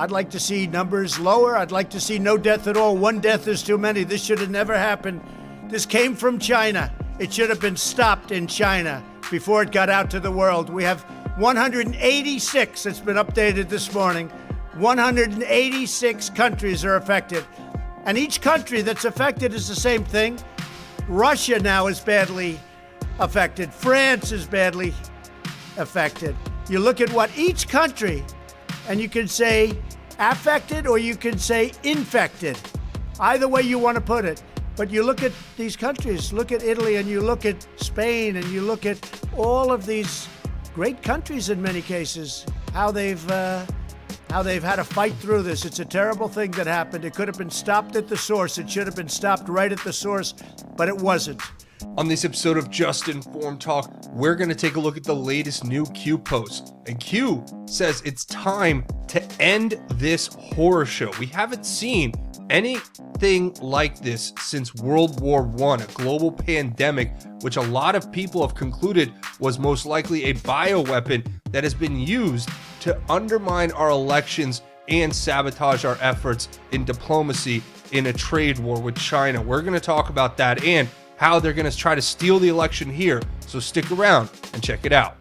I'd like to see numbers lower. I'd like to see no death at all. One death is too many. This should have never happened. This came from China. It should have been stopped in China before it got out to the world. We have 186, it's been updated this morning. 186 countries are affected. And each country that's affected is the same thing. Russia now is badly affected. France is badly affected. You look at what each country, and you can say affected or you can say infected. Either way you want to put it. But you look at these countries, look at Italy, and you look at Spain, and you look at all of these great countries in many cases, how they've had to fight through this. It's a terrible thing that happened. It could have been stopped at the source. It should have been stopped right at the source, but it wasn't. On this episode of Just Informed Talk, we're going to take a look at the latest new Q post. And Q says it's time to end this horror show. We haven't seen anything like this since World War I, a global pandemic, which a lot of people have concluded was most likely a bioweapon that has been used to undermine our elections and sabotage our efforts in diplomacy in a trade war with China. We're going to talk about that and how they're going to try to steal the election here. So stick around and check it out.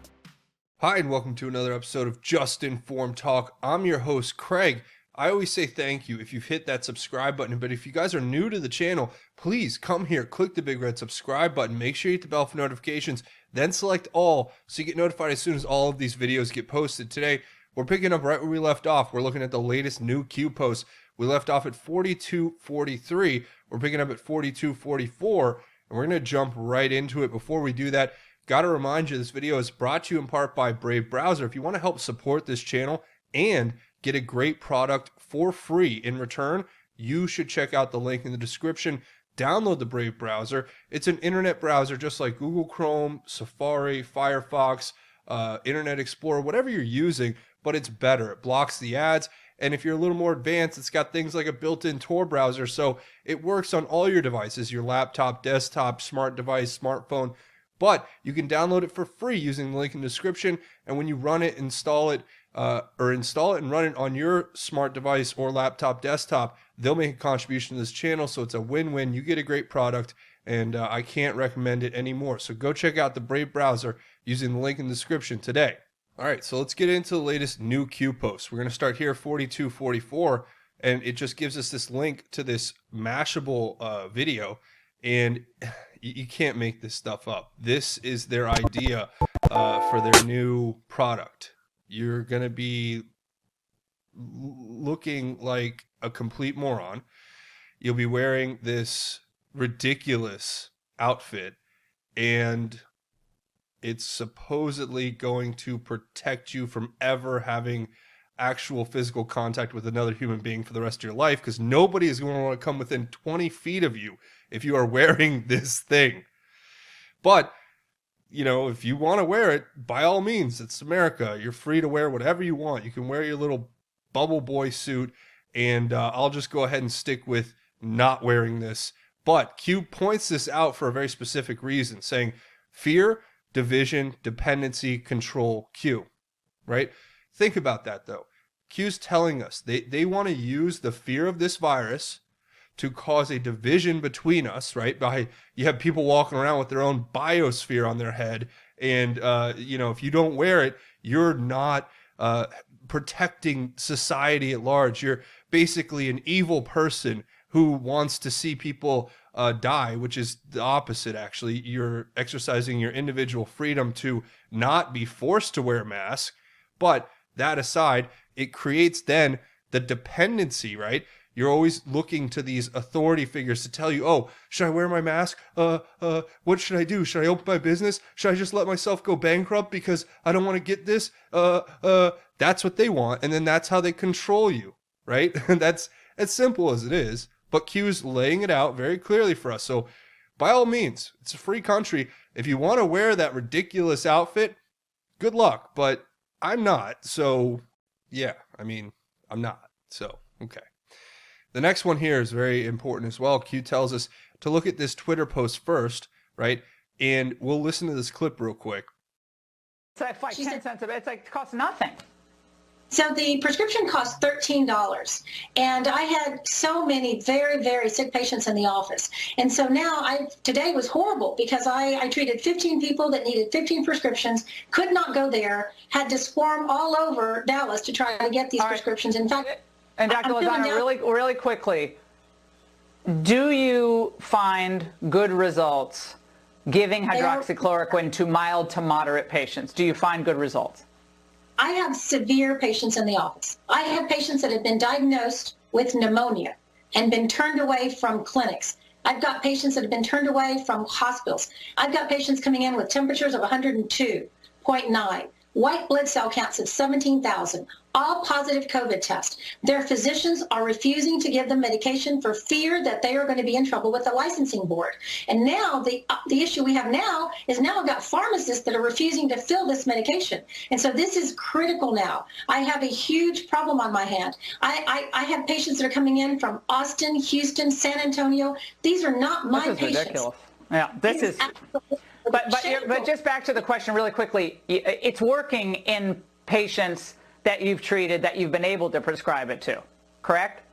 Hi, and welcome to another episode of Just Informed Talk. I'm your host, Craig. I always say thank you if you've hit that subscribe button, but if you guys are new to the channel, please come here, click the big red subscribe button, make sure you hit the bell for notifications, then select all so you get notified as soon as all of these videos get posted. Today, we're picking up right where we left off. We're looking at the latest new Q post. We left off at 4243. We're picking up at 4244, and we're going to jump right into it. Before we do that, got to remind you, this video is brought to you in part by Brave Browser. If you want to help support this channel and get a great product for free in return, you should check out the link in the description. Download the Brave Browser. It's an internet browser just like Google Chrome, Safari, Firefox, Internet Explorer, whatever you're using, but it's better. It blocks the ads. And if you're a little more advanced, it's got things like a built-in Tor browser, so it works on all your devices, your laptop, desktop, smart device, smartphone. But you can download it for free using the link in the description, and when you run it, install it and run it on your smart device or laptop, desktop, they'll make a contribution to this channel, so it's a win-win. You get a great product, and I can't recommend it anymore. So go check out the Brave Browser using the link in the description today. All right, so let's get into the latest new Q post. We're going to start here 4244, and it just gives us this link to this Mashable video, and you can't make this stuff up. This is their idea for their new product. You're going to be looking like a complete moron. You'll be wearing this ridiculous outfit, and it's supposedly going to protect you from ever having actual physical contact with another human being for the rest of your life, because nobody is going to want to come within 20 feet of you if you are wearing this thing. But, you know, if you want to wear it, by all means, it's America. You're free to wear whatever you want. You can wear your little bubble boy suit, and I'll just go ahead and stick with not wearing this. But Q points this out for a very specific reason, saying fear, division, dependency, control, Q, right? Think about that, though. Q's telling us they want to use the fear of this virus to cause a division between us, right? You have people walking around with their own biosphere on their head, and if you don't wear it, you're not protecting society at large. You're basically an evil person who wants to see people die, which is the opposite, actually. You're exercising your individual freedom to not be forced to wear a mask. But that aside, it creates then the dependency, right? You're always looking to these authority figures to tell you, oh, should I wear my mask? What should I do? Should I open my business? Should I just let myself go bankrupt because I don't want to get this? That's what they want. And then that's how they control you, right? That's as simple as it is. But Q's laying it out very clearly for us. So by all means, it's a free country. If you want to wear that ridiculous outfit, good luck. But I'm not. So yeah, I'm not. So, okay. The next one here is very important as well. Q tells us to look at this Twitter post first, right? And we'll listen to this clip real quick. So if like 10 cents a bit, it's like it costs nothing. So the prescription cost $13. And I had so many very, very sick patients in the office. And so now today was horrible because I treated 15 people that needed 15 prescriptions, could not go there, had to swarm all over Dallas to try to get these prescriptions. In fact, and Dr. Lozano, really quickly, do you find good results giving hydroxychloroquine to mild to moderate patients? Do you find good results? I have severe patients in the office. I have patients that have been diagnosed with pneumonia and been turned away from clinics. I've got patients that have been turned away from hospitals. I've got patients coming in with temperatures of 102.9, white blood cell counts of 17,000, all positive COVID tests. Their physicians are refusing to give them medication for fear that they are going to be in trouble with the licensing board. And now the issue we have now is now I've got pharmacists that are refusing to fill this medication. And so this is critical now. I have a huge problem on my hand. I have patients that are coming in from Austin, Houston, San Antonio. These are not my patients. This is ridiculous. Yeah, this is. But just back to the question really quickly. It's working in patients that you've treated, that you've been able to prescribe it to, correct?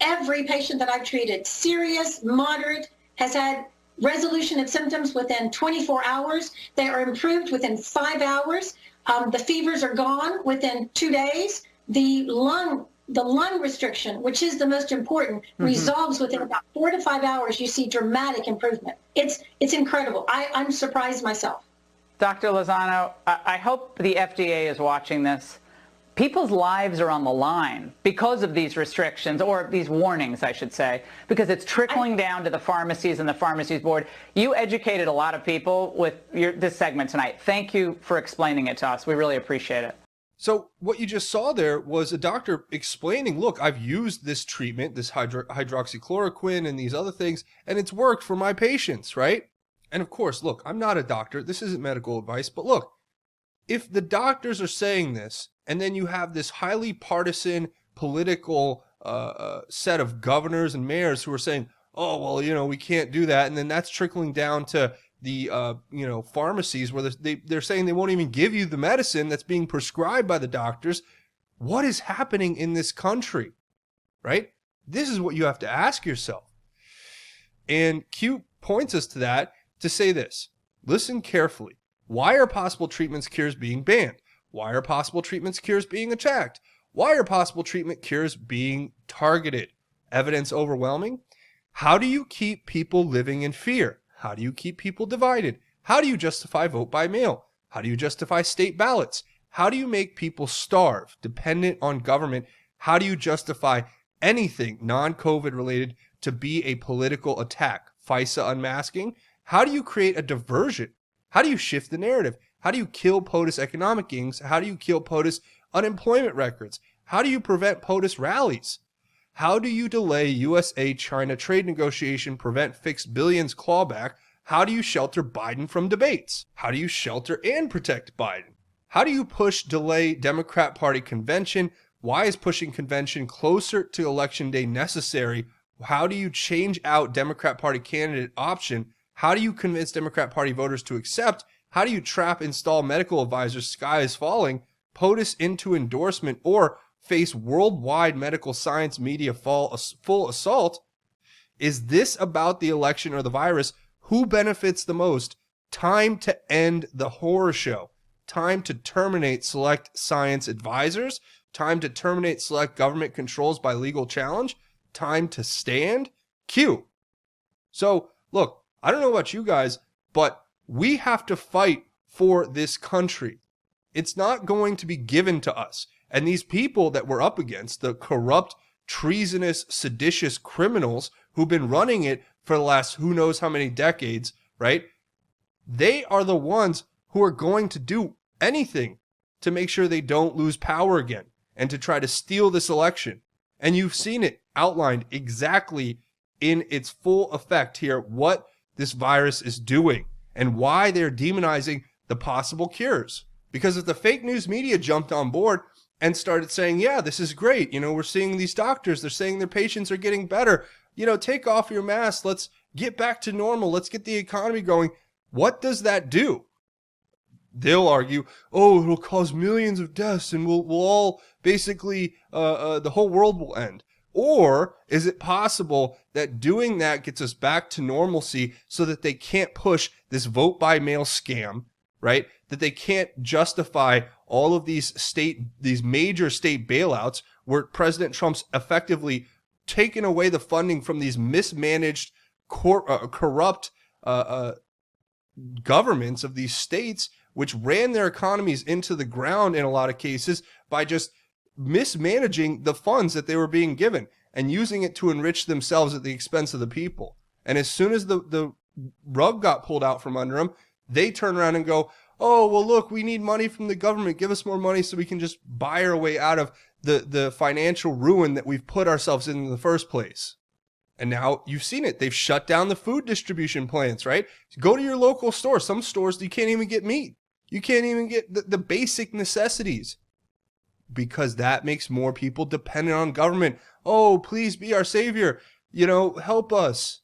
Every patient that I've treated, serious, moderate, has had resolution of symptoms within 24 hours. They are improved within 5 hours. The fevers are gone within 2 days. The lung restriction, which is the most important, resolves within about 4 to 5 hours. You see dramatic improvement. It's incredible. I'm surprised myself. Dr. Lozano, I hope the FDA is watching this. People's lives are on the line because of these restrictions, or these warnings, I should say, because it's trickling down to the pharmacies and the pharmacies board. You educated a lot of people with this segment tonight. Thank you for explaining it to us. We really appreciate it. So what you just saw there was a doctor explaining, look, I've used this treatment, this hydroxychloroquine and these other things, and it's worked for my patients, right? And of course, look, I'm not a doctor. This isn't medical advice, but look, if the doctors are saying this, and then you have this highly partisan political set of governors and mayors who are saying, oh, well, we can't do that. And then that's trickling down to the, pharmacies where they're saying they won't even give you the medicine that's being prescribed by the doctors. What is happening in this country, right? This is what you have to ask yourself. And Q points us to that to say this. Listen carefully. Why are possible treatments cures being banned? Why are possible treatments cures being attacked? Why are possible treatment cures being targeted? Evidence overwhelming? How do you keep people living in fear? How do you keep people divided? How do you justify vote by mail? How do you justify state ballots? How do you make people starve, dependent on government? How do you justify anything non-COVID related to be a political attack? FISA unmasking? How do you create a diversion? How do you shift the narrative? How do you kill POTUS economic gains? How do you kill POTUS unemployment records? How do you prevent POTUS rallies? How do you delay USA-China trade negotiation, prevent fixed billions clawback? How do you shelter Biden from debates? How do you shelter and protect Biden? How do you delay Democrat Party convention? Why is pushing convention closer to election day necessary? How do you change out Democrat Party candidate option? How do you convince Democrat Party voters to accept? How do you install medical advisors, sky is falling, POTUS into endorsement, or face worldwide medical science media full assault? Is this about the election or the virus? Who benefits the most? Time to end the horror show. Time to terminate select science advisors. Time to terminate select government controls by legal challenge. Time to stand. Q. So, look, I don't know about you guys, but we have to fight for this country. It's not going to be given to us. And these people that we're up against, the corrupt, treasonous, seditious criminals who've been running it for the last who knows how many decades, right? They are the ones who are going to do anything to make sure they don't lose power again and to try to steal this election. And you've seen it outlined exactly in its full effect here, what this virus is doing and why they're demonizing the possible cures. Because if the fake news media jumped on board and started saying, yeah, this is great, we're seeing these doctors, they're saying their patients are getting better, take off your mask, let's get back to normal, let's get the economy going. What does that do? they'll argue, oh, it'll cause millions of deaths and we'll all basically, the whole world will end. Or is it possible that doing that gets us back to normalcy so that they can't push this vote by mail scam, right? That they can't justify all of these major state bailouts where President Trump's effectively taken away the funding from these mismanaged, corrupt governments of these states, which ran their economies into the ground in a lot of cases by just mismanaging the funds that they were being given and using it to enrich themselves at the expense of the people. And as soon as the rug got pulled out from under them, they turn around and go, oh, well, look, we need money from the government. Give us more money so we can just buy our way out of the financial ruin that we've put ourselves in the first place. And now you've seen it. They've shut down the food distribution plants, right? Go to your local store. Some stores, you can't even get meat. You can't even get the basic necessities, because that makes more people dependent on government. Oh, please be our savior. Help us.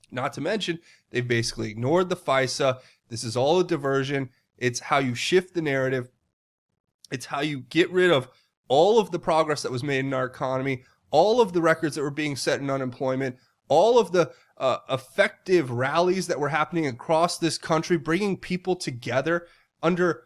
Not to mention, they've basically ignored the FISA. This is all a diversion. It's how you shift the narrative. It's how you get rid of all of the progress that was made in our economy, all of the records that were being set in unemployment, all of the effective rallies that were happening across this country, bringing people together under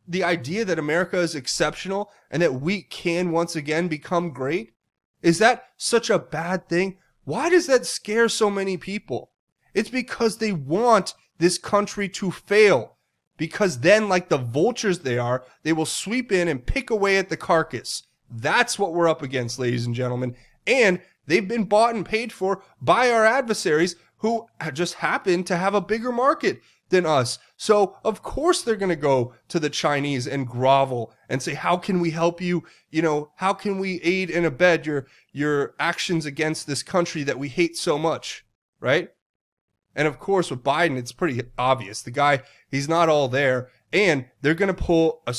the idea that America is exceptional and that we can once again become great. Is that such a bad thing? Why does that scare so many people? It's because they want this country to fail. Because then, like the vultures they are, they will sweep in and pick away at the carcass. That's what we're up against, ladies and gentlemen. And they've been bought and paid for by our adversaries who just happen to have a bigger market than us. So, of course, they're going to go to the Chinese and grovel and say, how can we help you? How can we aid and abet your actions against this country that we hate so much, right? And of course, with Biden, it's pretty obvious. The guy, he's not all there, and they're going to pull a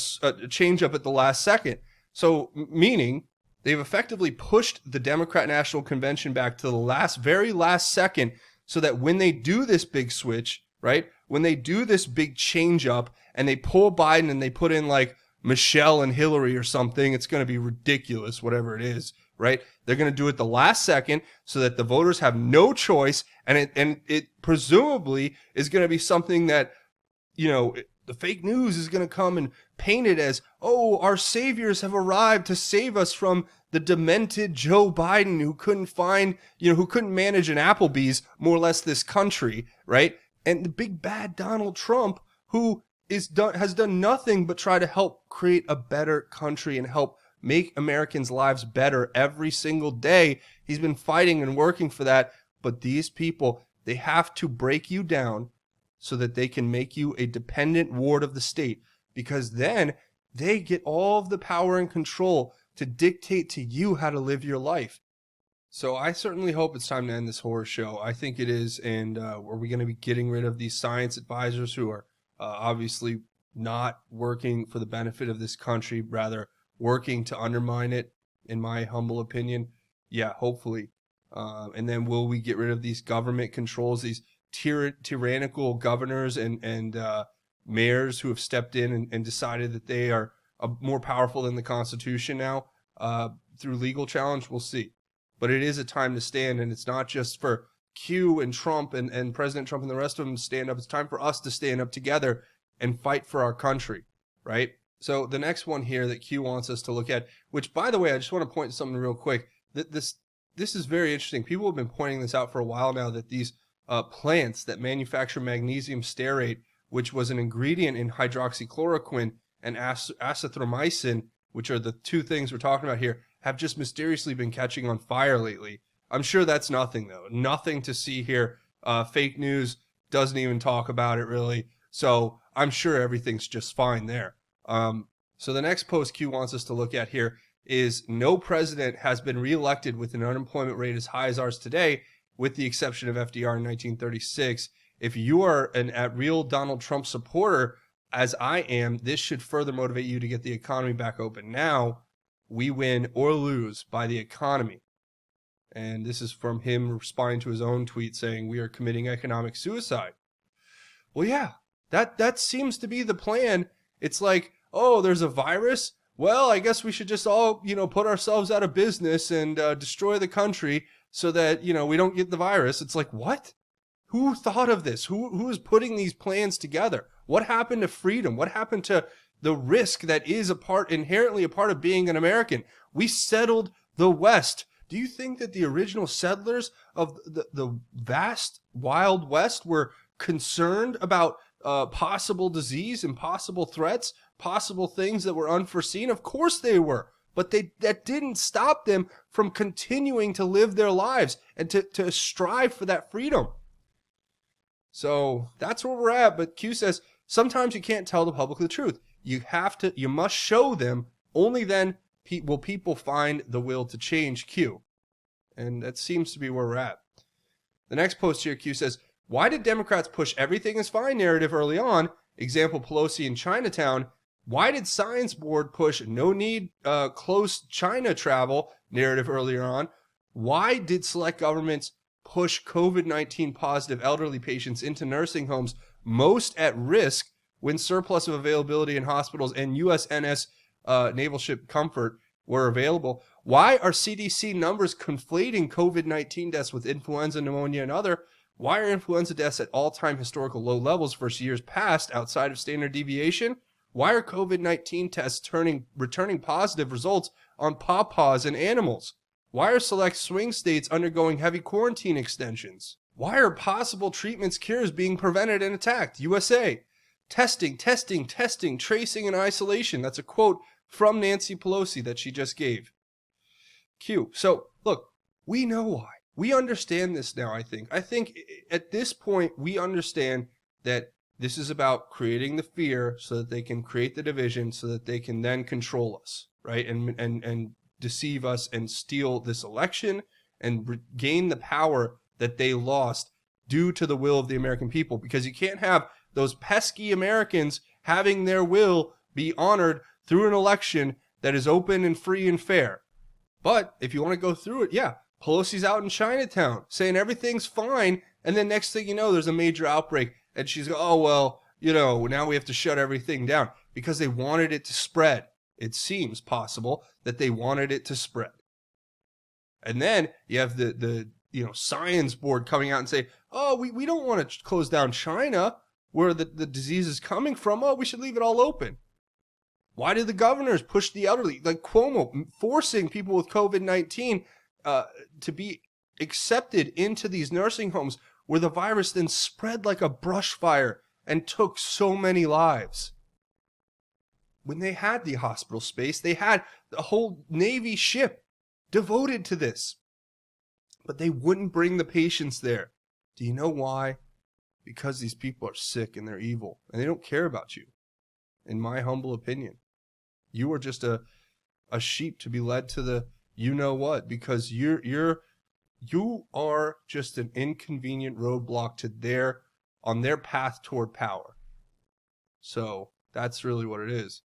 change up at the last second. So, meaning they've effectively pushed the Democrat National Convention back to the very last second, so that when they do this big switch, right, when they do this big change up and they pull Biden and they put in like Michelle and Hillary or something, it's going to be ridiculous, whatever it is, right? They're going to do it the last second so that the voters have no choice. And it presumably is going to be something that, the fake news is going to come and paint it as, oh, our saviors have arrived to save us from the demented Joe Biden who couldn't manage an Applebee's, more or less, this country, right? And the big bad Donald Trump, who has done nothing but try to help create a better country and help make Americans' lives better every single day. He's been fighting and working for that. But these people, they have to break you down so that they can make you a dependent ward of the state, because then they get all of the power and control to dictate to you how to live your life. So I certainly hope it's time to end this horror show. I think it is. And are we going to be getting rid of these science advisors who are obviously not working for the benefit of this country, rather working to undermine it, in my humble opinion? Yeah, hopefully. And then will we get rid of these government controls, these tyrannical governors and mayors who have stepped in and decided that they are more powerful than the Constitution now through legal challenge? We'll see. But it is a time to stand, and it's not just for Q and Trump and President Trump and the rest of them to stand up. It's time for us to stand up together and fight for our country, right? So the next one here that Q wants us to look at, which, by the way, I just want to point to something real quick. This is very interesting. People have been pointing this out for a while now, that these plants that manufacture magnesium stearate, which was an ingredient in hydroxychloroquine and azithromycin, which are the two things we're talking about here, have just mysteriously been catching on fire lately. I'm sure that's nothing, though. Nothing to see here. Fake news doesn't even talk about it, really. So I'm sure everything's just fine there. So the next post Q wants us to look at here is, no president has been reelected with an unemployment rate as high as ours today, with the exception of FDR in 1936. If you are a real Donald Trump supporter, as I am, this should further motivate you to get the economy back open now. We win or lose by the economy. And this is from him responding to his own tweet saying, we are committing economic suicide. Well, yeah, That seems to be the plan. It's like, oh, there's a virus. Well, I guess we should just all, put ourselves out of business and destroy the country so that, we don't get the virus. It's like, what? Who thought of this? Who is putting these plans together? What happened to freedom? What happened to the risk that is inherently a part of being an American? We settled the West. Do you think that the original settlers of the vast Wild West were concerned about possible disease and possible threats, possible things that were unforeseen? Of course they were. But that didn't stop them from continuing to live their lives and to strive for that freedom. So that's where we're at. But Q says, sometimes you can't tell the public the truth. You must show them. Only then will people find the will to change, Q. And that seems to be where we're at. The next post here, Q says, why did Democrats push everything is fine narrative early on? Example, Pelosi in Chinatown. Why did Science Board push no need close China travel narrative earlier on? Why did select governments push COVID-19 positive elderly patients into nursing homes most at risk when surplus of availability in hospitals and USNS naval ship Comfort were available? Why are CDC numbers conflating COVID-19 deaths with influenza, pneumonia, and other? Why are influenza deaths at all-time historical low levels versus years past outside of standard deviation? Why are COVID-19 tests returning positive results on pawpaws and animals? Why are select swing states undergoing heavy quarantine extensions? Why are possible treatments, cures being prevented and attacked? USA. Testing, tracing, and isolation. That's a quote from Nancy Pelosi that she just gave. Q. So, look, we know why. We understand this now, I think. I think at this point, we understand that this is about creating the fear so that they can create the division so that they can then control us, right? And deceive us and steal this election and gain the power that they lost due to the will of the American people. Because you can't have those pesky Americans having their will be honored through an election that is open and free and fair. But if you want to go through it, yeah, Pelosi's out in Chinatown saying everything's fine. And then next thing you know, there's a major outbreak. And she's going, oh, well, now we have to shut everything down because they wanted it to spread. It seems possible that they wanted it to spread. And then you have the Science Board coming out and say, oh, we don't want to close down China where the disease is coming from. Oh, we should leave it all open. Why did the governors push the elderly, like Cuomo, forcing people with COVID-19 to be accepted into these nursing homes where the virus then spread like a brush fire and took so many lives? When they had the hospital space, they had a whole Navy ship devoted to this. But they wouldn't bring the patients there. Do you know why? Because these people are sick and they're evil and they don't care about you. In my humble opinion, you are just a sheep to be led to the you-know-what, because you are just an inconvenient roadblock to on their path toward power. So that's really what it is.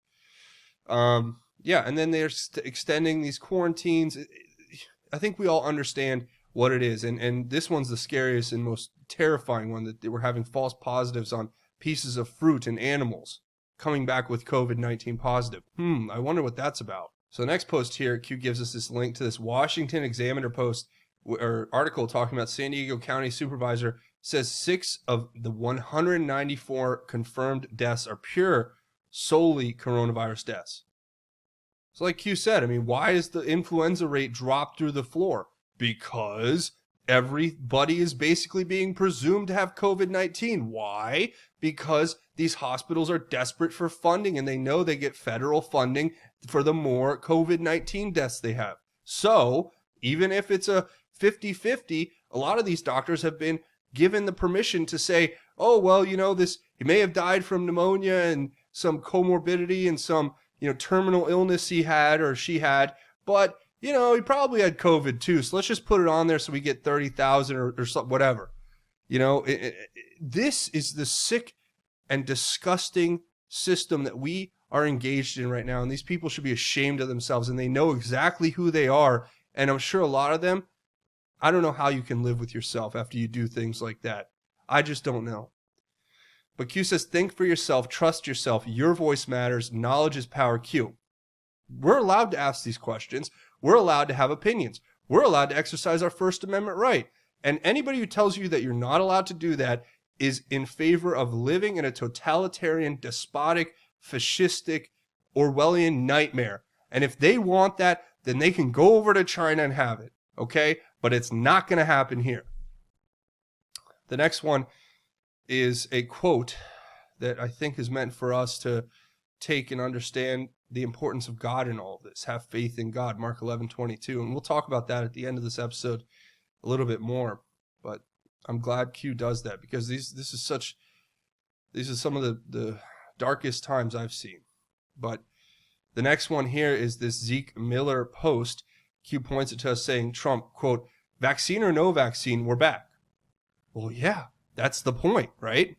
Yeah, and then they're extending these quarantines. I think we all understand what it is, and this one's the scariest and most terrifying one, that we're having false positives on pieces of fruit and animals coming back with COVID-19 positive. I wonder what that's about. So the next post here, Q gives us this link to this Washington Examiner post or article talking about San Diego County Supervisor says 6 of the 194 confirmed deaths are pure solely coronavirus deaths. So like Q said, I mean, why is the influenza rate dropped through the floor? Because everybody is basically being presumed to have COVID-19. Why? Because these hospitals are desperate for funding and they know they get federal funding for the more COVID-19 deaths they have. So even if it's a 50-50, a lot of these doctors have been given the permission to say, oh, well, he may have died from pneumonia and some comorbidity and some, terminal illness he had or she had, but, he probably had COVID too. So let's just put it on there so we get 30,000 or something, whatever. This is the sick and disgusting system that we are engaged in right now. And these people should be ashamed of themselves, and they know exactly who they are. And I'm sure a lot of them, I don't know how you can live with yourself after you do things like that. I just don't know. But Q says, think for yourself, trust yourself, your voice matters, knowledge is power. Q. We're allowed to ask these questions. We're allowed to have opinions. We're allowed to exercise our First Amendment right. And anybody who tells you that you're not allowed to do that is in favor of living in a totalitarian, despotic, fascistic, Orwellian nightmare. And if they want that, then they can go over to China and have it. Okay? But it's not going to happen here. The next one is a quote that I think is meant for us to take and understand the importance of God in all of this. Have faith in God, Mark 11:22. And we'll talk about that at the end of this episode a little bit more. But I'm glad Q does that, because these are some of the darkest times I've seen. But the next one here is this Zeke Miller post. Q points it to us saying, Trump, quote, vaccine or no vaccine, we're back. Well, yeah, that's the point, right?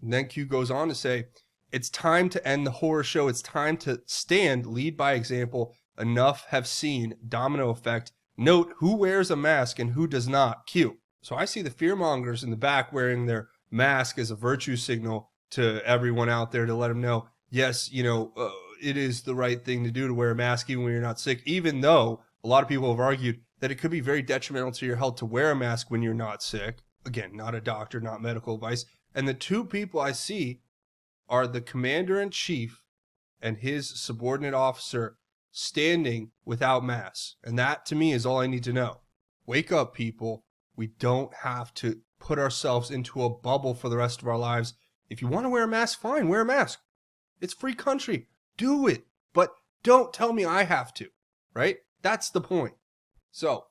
And then Q goes on to say, it's time to end the horror show. It's time to stand, lead by example. Enough have seen. Domino effect. Note who wears a mask and who does not. Q. So I see the fearmongers in the back wearing their mask as a virtue signal to everyone out there to let them know, yes, it is the right thing to do to wear a mask even when you're not sick, even though a lot of people have argued that it could be very detrimental to your health to wear a mask when you're not sick. Again, not a doctor, not medical advice. And the two people I see are the commander-in-chief and his subordinate officer standing without masks. And that, to me, is all I need to know. Wake up, people. We don't have to put ourselves into a bubble for the rest of our lives. If you want to wear a mask, fine, wear a mask. It's free country. Do it. But don't tell me I have to, right? That's the point. So,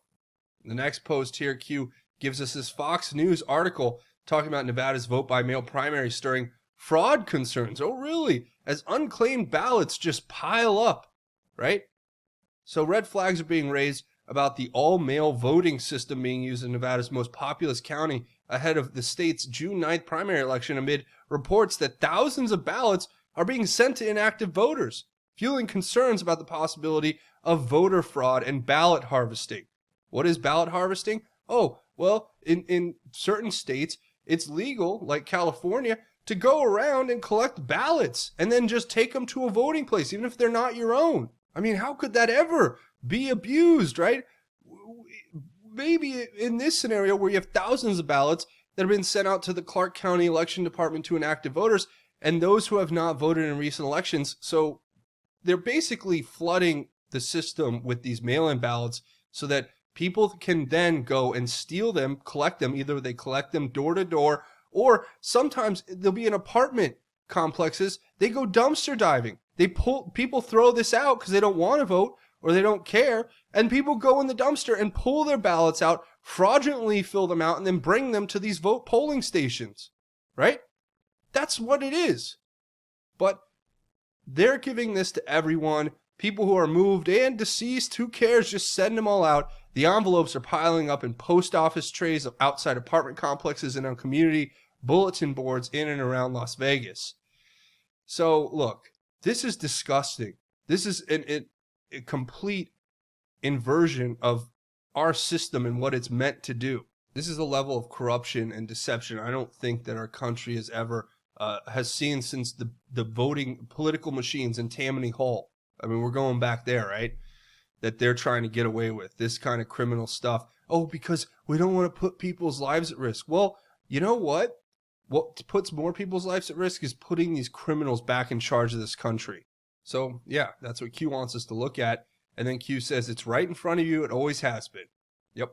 the next post here, Q gives us this Fox News article talking about Nevada's vote by mail primary stirring fraud concerns. Oh, really? As unclaimed ballots just pile up, right? So red flags are being raised about the all-mail voting system being used in Nevada's most populous county ahead of the state's June 9th primary election, amid reports that thousands of ballots are being sent to inactive voters, fueling concerns about the possibility of voter fraud and ballot harvesting. What is ballot harvesting? Oh, well, in certain states, it's legal, like California, to go around and collect ballots and then just take them to a voting place, even if they're not your own. I mean, how could that ever be abused, right? Maybe in this scenario where you have thousands of ballots that have been sent out to the Clark County Election Department to inactive voters and those who have not voted in recent elections. So they're basically flooding the system with these mail-in ballots so that people can then go and steal them, collect them. Either they collect them door to door, or sometimes they'll be in apartment complexes. They go dumpster diving. People throw this out because they don't want to vote or they don't care. And people go in the dumpster and pull their ballots out, fraudulently fill them out, and then bring them to these vote polling stations, right? That's what it is. But they're giving this to everyone. People who are moved and deceased, who cares? Just send them all out. The envelopes are piling up in post office trays outside apartment complexes and on community bulletin boards in and around Las Vegas. So, look, this is disgusting. This is a complete inversion of our system and what it's meant to do. This is a level of corruption and deception I don't think that our country has ever has seen since the voting political machines in Tammany Hall. I mean, we're going back there, right? That they're trying to get away with this kind of criminal stuff. Oh, because we don't want to put people's lives at risk. Well, you know what? What puts more people's lives at risk is putting these criminals back in charge of this country. So, yeah, that's what Q wants us to look at. And then Q says, it's right in front of you. It always has been. Yep.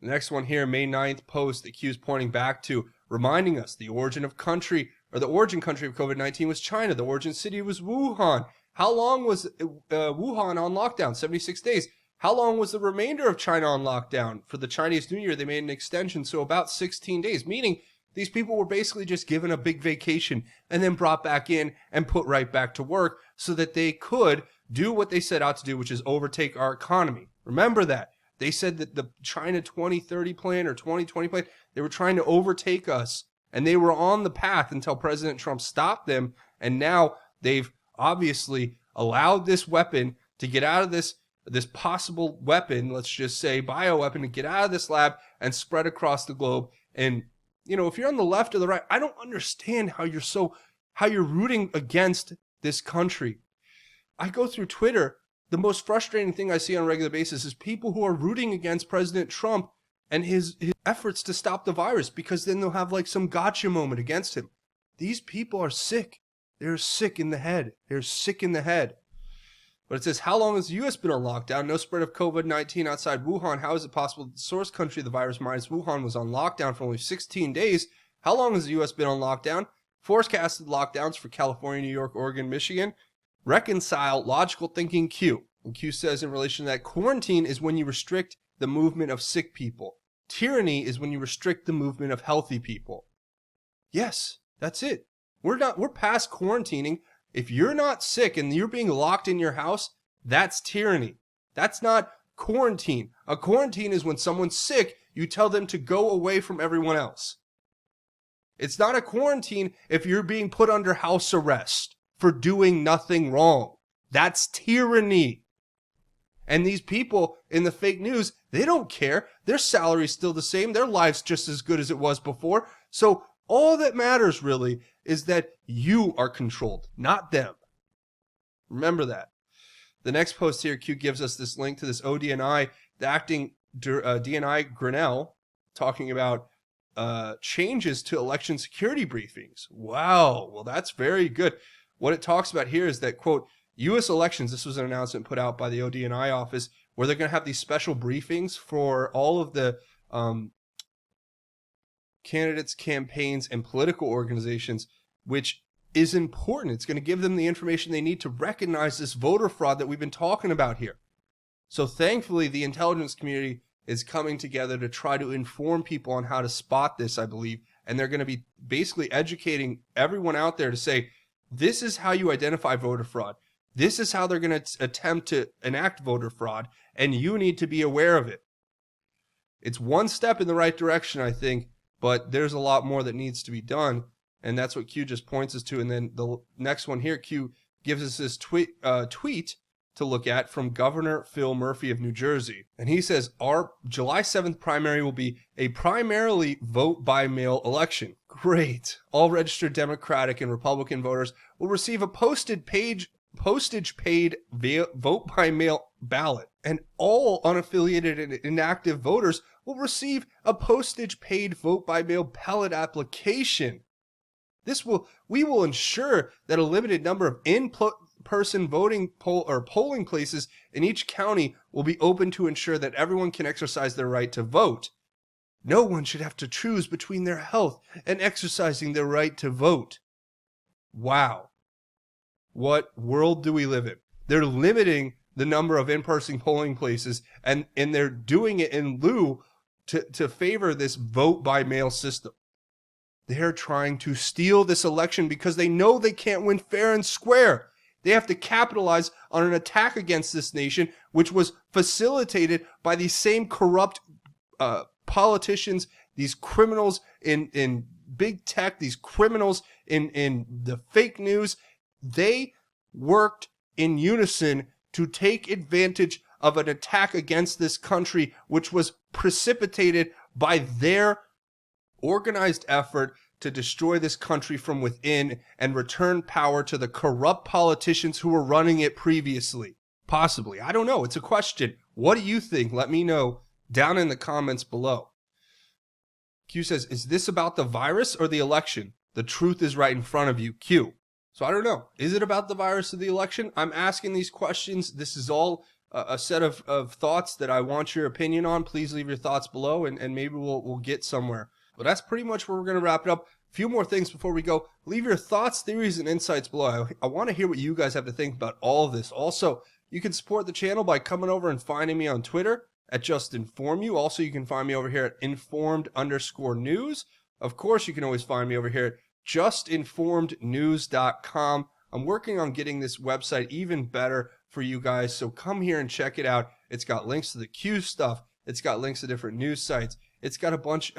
The next one here, May 9th post that Q is pointing back to, reminding us the origin country of COVID-19 was China. The origin city was Wuhan. How long was Wuhan on lockdown? 76 days. How long was the remainder of China on lockdown? For the Chinese New Year, they made an extension, so about 16 days, meaning these people were basically just given a big vacation and then brought back in and put right back to work so that they could do what they set out to do, which is overtake our economy. Remember that. They said that the China 2030 plan or 2020 plan, they were trying to overtake us, and they were on the path until President Trump stopped them, and now they've obviously allowed this weapon to get out of this possible weapon, let's just say bioweapon, to get out of this lab and spread across the globe. And you know, if you're on the left or the right, I don't understand how you're rooting against this country. I go through Twitter. The most frustrating thing I see on a regular basis is people who are rooting against President Trump and his efforts to stop the virus, because then they'll have like some gotcha moment against him. These people are sick. They're sick in the head. They're sick in the head. But it says, how long has the U.S. been on lockdown? No spread of COVID-19 outside Wuhan. How is it possible that the source country of the virus, minus Wuhan, was on lockdown for only 16 days? How long has the U.S. been on lockdown? Forecasted lockdowns for California, New York, Oregon, Michigan. Reconcile logical thinking Q. And Q says in relation to that, quarantine is when you restrict the movement of sick people. Tyranny is when you restrict the movement of healthy people. Yes, that's it. We're past quarantining. If you're not sick and you're being locked in your house, that's tyranny. That's not quarantine. A quarantine is when someone's sick, you tell them to go away from everyone else. It's not a quarantine if you're being put under house arrest for doing nothing wrong. That's tyranny. And these people in the fake news, they don't care. Their salary's still the same. Their life's just as good as it was before. So all that matters really is that you are controlled, not them. Remember that. The next post here, Q gives us this link to this ODNI, the acting DNI Grinnell, talking about changes to election security briefings. Wow, well, that's very good. What it talks about here is that, quote, U.S. elections, this was an announcement put out by the ODNI office, where they're going to have these special briefings for all of the candidates, campaigns, and political organizations, which is important. It's going to give them the information they need to recognize this voter fraud that we've been talking about here. So thankfully, the intelligence community is coming together to try to inform people on how to spot this, I believe. And they're going to be basically educating everyone out there to say, this is how you identify voter fraud. This is how they're going to attempt to enact voter fraud, and you need to be aware of it. It's one step in the right direction, I think, but there's a lot more that needs to be done, and that's what Q just points us to. And then the next one here, Q gives us this tweet to look at from Governor Phil Murphy of New Jersey. And he says, our July 7th primary will be a primarily vote-by-mail election. Great. All registered Democratic and Republican voters will receive a postage-paid vote-by-mail ballot, and all unaffiliated and inactive voters will receive a postage-paid vote-by-mail ballot application. We will ensure that a limited number of in-person polling places in each county will be open to ensure that everyone can exercise their right to vote. No one should have to choose between their health and exercising their right to vote. Wow. What world do we live in? They're limiting the number of in-person polling places, and they're doing it in lieu to favor this vote-by-mail system. They're trying to steal this election because they know they can't win fair and square. They have to capitalize on an attack against this nation, which was facilitated by these same corrupt politicians, these criminals in big tech, these criminals in the fake news. They worked in unison to take advantage of an attack against this country, which was precipitated by their organized effort to destroy this country from within and return power to the corrupt politicians who were running it previously. Possibly. I don't know. It's a question. What do you think? Let me know down in the comments below. Q says, is this about the virus or the election? The truth is right in front of you. Q. So I don't know. Is it about the virus or the election? I'm asking these questions. This is all a set of thoughts that I want your opinion on. Please leave your thoughts below, and maybe we'll get somewhere. But that's pretty much where we're going to wrap it up. A few more things before we go. Leave your thoughts, theories, and insights below. I want to hear what you guys have to think about all of this. Also, you can support the channel by coming over and finding me on Twitter at JustInformYou. Also, you can find me over here at informed_news. Of course, you can always find me over here at justinformednews.com. I'm working on getting this website even better for you guys, so come here and check it out. It's got links to the Q stuff. It's got links to different news sites. It's got a bunch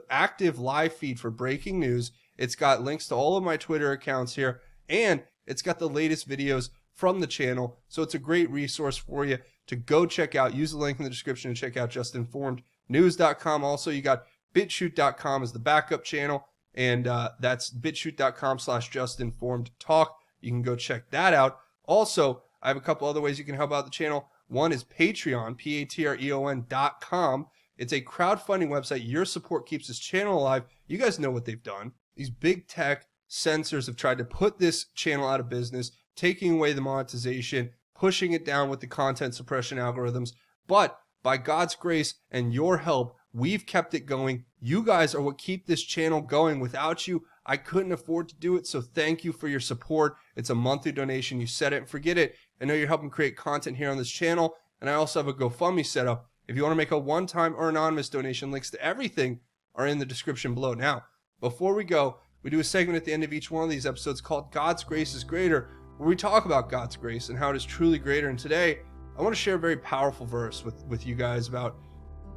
active live feed for breaking news. It's got links to all of my Twitter accounts here, and it's got the latest videos from the channel. So it's a great resource for you to go check out. Use the link in the description to check out justinformednews.com. Also, you got BitChute.com is the backup channel, and that's BitChute.com/justinformedtalk. You can go check that out. Also, I have a couple other ways you can help out the channel. One is Patreon, Patreon.com. It's a crowdfunding website. Your support keeps this channel alive. You guys know what they've done. These big tech censors have tried to put this channel out of business, taking away the monetization, pushing it down with the content suppression algorithms. But by God's grace and your help, we've kept it going. You guys are what keep this channel going. Without you, I couldn't afford to do it. So thank you for your support. It's a monthly donation. You set it and forget it. I know you're helping create content here on this channel. And I also have a GoFundMe set up. If you want to make a one-time or anonymous donation, links to everything are in the description below. Now, before we go, we do a segment at the end of each one of these episodes called God's Grace is Greater, where we talk about God's grace and how it is truly greater. And today, I want to share a very powerful verse with you guys about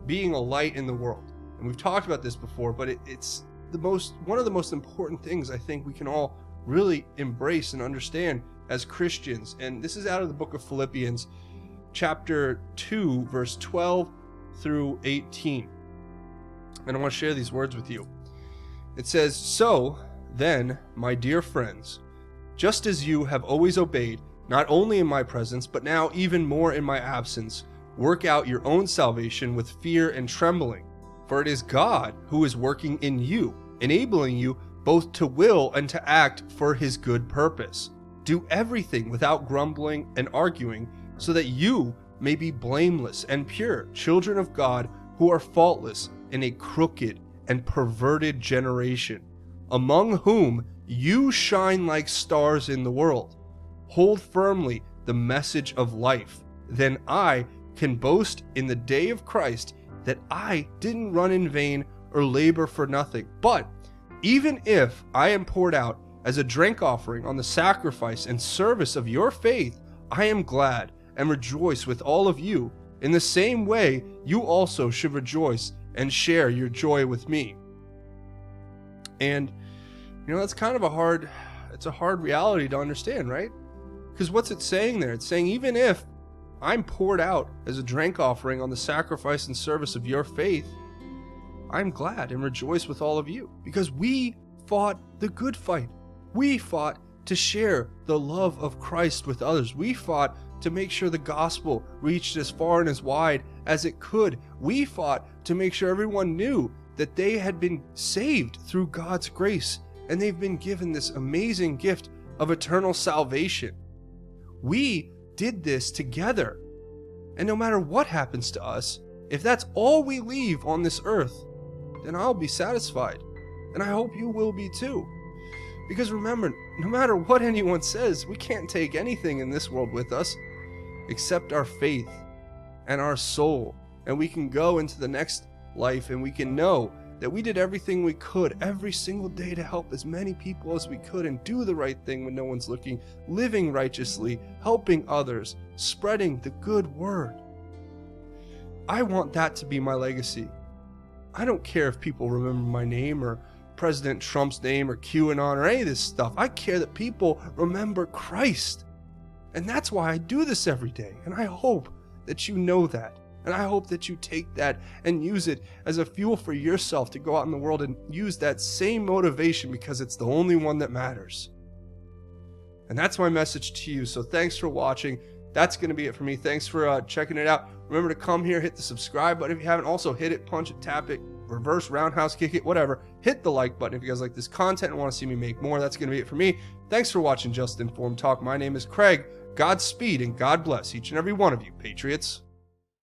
being a light in the world. And we've talked about this before, but it's one of the most important things I think we can all really embrace and understand as Christians. And this is out of the book of Philippians, chapter 2, verse 12 through 18. And I want to share these words with you. It says, "So then, my dear friends, just as you have always obeyed, not only in my presence, but now even more in my absence, work out your own salvation with fear and trembling. For it is God who is working in you, enabling you both to will and to act for his good purpose. Do everything without grumbling and arguing, so that you may be blameless and pure, children of God who are faultless in a crooked and perverted generation, among whom you shine like stars in the world. Hold firmly the message of life. Then I can boast in the day of Christ that I didn't run in vain or labor for nothing. But even if I am poured out as a drink offering on the sacrifice and service of your faith, I am glad and rejoice with all of you. In the same way, you also should rejoice and share your joy with me." And that's kind of a hard reality to understand, right? Because what's it saying there? It's saying even if I'm poured out as a drink offering on the sacrifice and service of your faith, I'm glad and rejoice with all of you, because we fought the good fight. We fought to share the love of Christ with others. We fought to make sure the gospel reached as far and as wide as it could. We fought to make sure everyone knew that they had been saved through God's grace, and they've been given this amazing gift of eternal salvation. We did this together. And no matter what happens to us, if that's all we leave on this earth, then I'll be satisfied. And I hope you will be too. Because remember, no matter what anyone says, we can't take anything in this world with us except our faith and our soul. And we can go into the next life and we can know that we did everything we could every single day to help as many people as we could and do the right thing when no one's looking, living righteously, helping others, spreading the good word. I want that to be my legacy. I don't care if people remember my name or President Trump's name or QAnon or any of this stuff. I care that people remember Christ. And that's why I do this every day. And I hope that you know that. And I hope that you take that and use it as a fuel for yourself to go out in the world and use that same motivation, because it's the only one that matters. And that's my message to you. So thanks for watching. That's going to be it for me. Thanks for checking it out. Remember to come here, hit the subscribe button if you haven't. Also hit it, punch it, tap it, reverse, roundhouse kick it, whatever. Hit the like button if you guys like this content and want to see me make more. That's going to be it for me. Thanks for watching Just Informed Talk. My name is Craig. Godspeed and God bless each and every one of you, Patriots.